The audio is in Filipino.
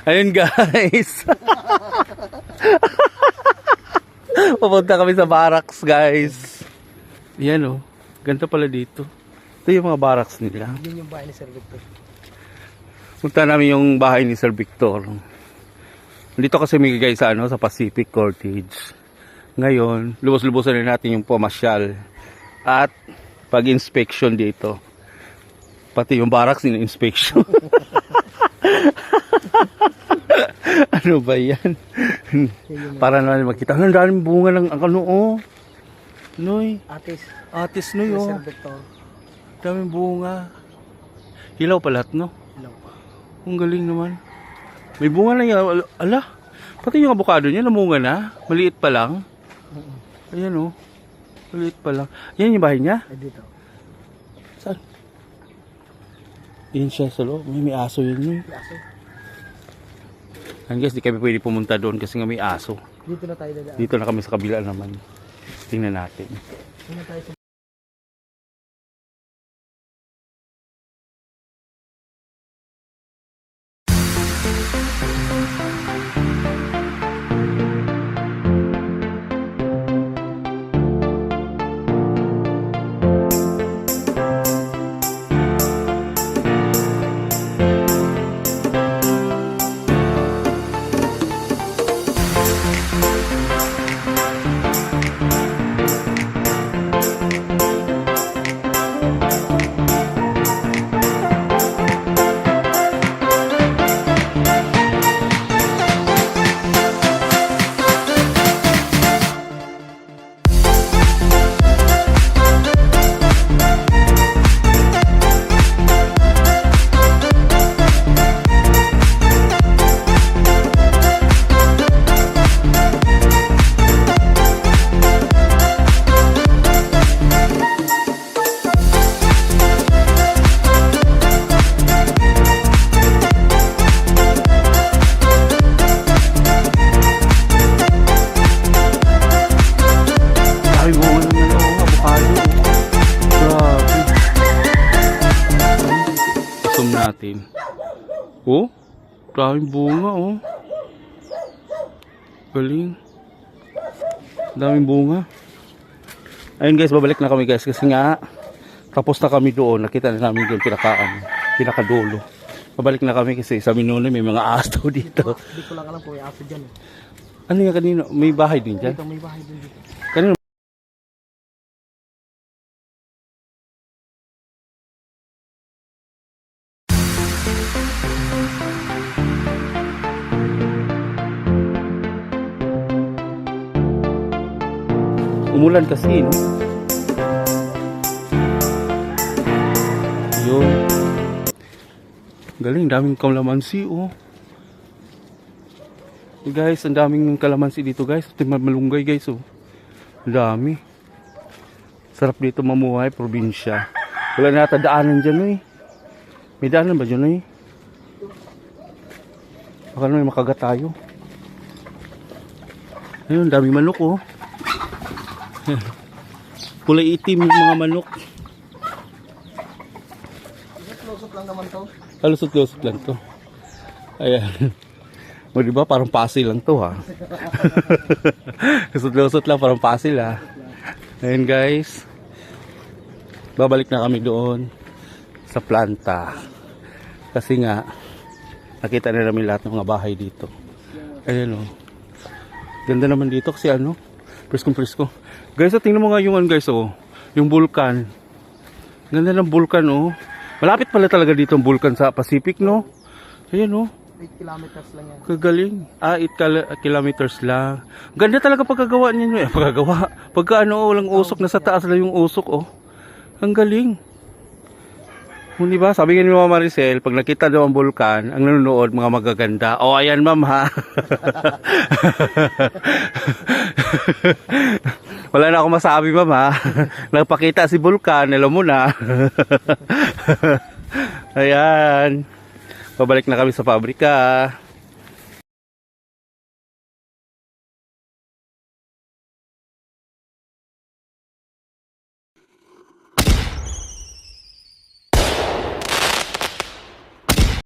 Ayun guys. Pupunta kami sa barracks guys. Yan oh. Ganito pala dito. Ito yung mga barracks nila. Yun yung bahay ni Sir Victor. Punta namin yung bahay ni Sir Victor. Dito kasi may guys sa sa Pacific Cottage. Ngayon, lubos-lubosan na natin yung pamasyal. At pag-inspection dito. Pati yung barracks in-inspection. Ano ba yan? Para naman makita. Ang daming bunga ng ano oh. Noy. Atis Noy oh. Sir Victor. Daming bunga. Hilaw pa lahat no? Hilaw pa. Ang galing naman. May bunga na yan. Ala. Pati yung avocado niya namunga na. Maliit pa lang. Ayan oh. Maliit pa lang. Yan yung bahay niya? Ay dito. Saan? Yan siya sa loob. May aso yun yun. Aso. And guys, di kami pwede pumunta doon kasi nga may aso. Dito na tayo dadaan. Dito na kami sa kabila naman. Tingnan natin. Dito na tayo sa natin. Oh, daming bunga oh. Galing. Daming bunga. Ayun guys, babalik na kami guys kasi nga tapos na kami doon. Nakita na namin doon pinakadulo. Babalik na kami kasi sabi noon may mga aso dito. Hindi ko lang alam kung may aso dyan eh. Ano nga kanino? May bahay din dyan? Dito may bahay din dito. Kanino? Umulan kasi, no? Yun. Galing, daming kalamansi, oh. Guys, ang daming kalamansi dito, guys. Malunggay, guys, oh. Dami. Sarap dito mamuhay, probinsya. Wala na yata daanan dyan, eh. May daanan ba dyan, eh? Baka naman makagat tayo. Ayun, daming manok, oh. Kulay itim yung mga manok. Lusot lang naman to. Lusot lang to. Ayan. O diba parang pasil lang to ha. Lusot lang parang pasil ha. Ayan guys. Babalik na kami doon sa planta. Kasi nga nakita na namin lahat ng mga bahay dito. Ayan o. Ganda naman dito kasi ano. Presko. Guys, tingnan mo nga yung guys oh, yung vulkan. Ganda ng vulkan oh. Malapit pala talaga dito ang vulkan sa Pacific no. Ayan oh. 8 kilometers lang yan. Kagaling. 8 kilometers lang. Ganda talaga pagkagawa niya. Pagka ano, walang usok, nasa taas lang yung usok oh. Ang galing. Hindi ba? Sabi nga ni Mama Maricel, pag nakita daw ang vulkan, ang nanonood, mga magaganda. Oh, ayan ma'am ha. Wala na akong masabi ma'am ha. Nagpakita si vulkan, alam mo na. Ayan. Pabalik na kami sa pabrika.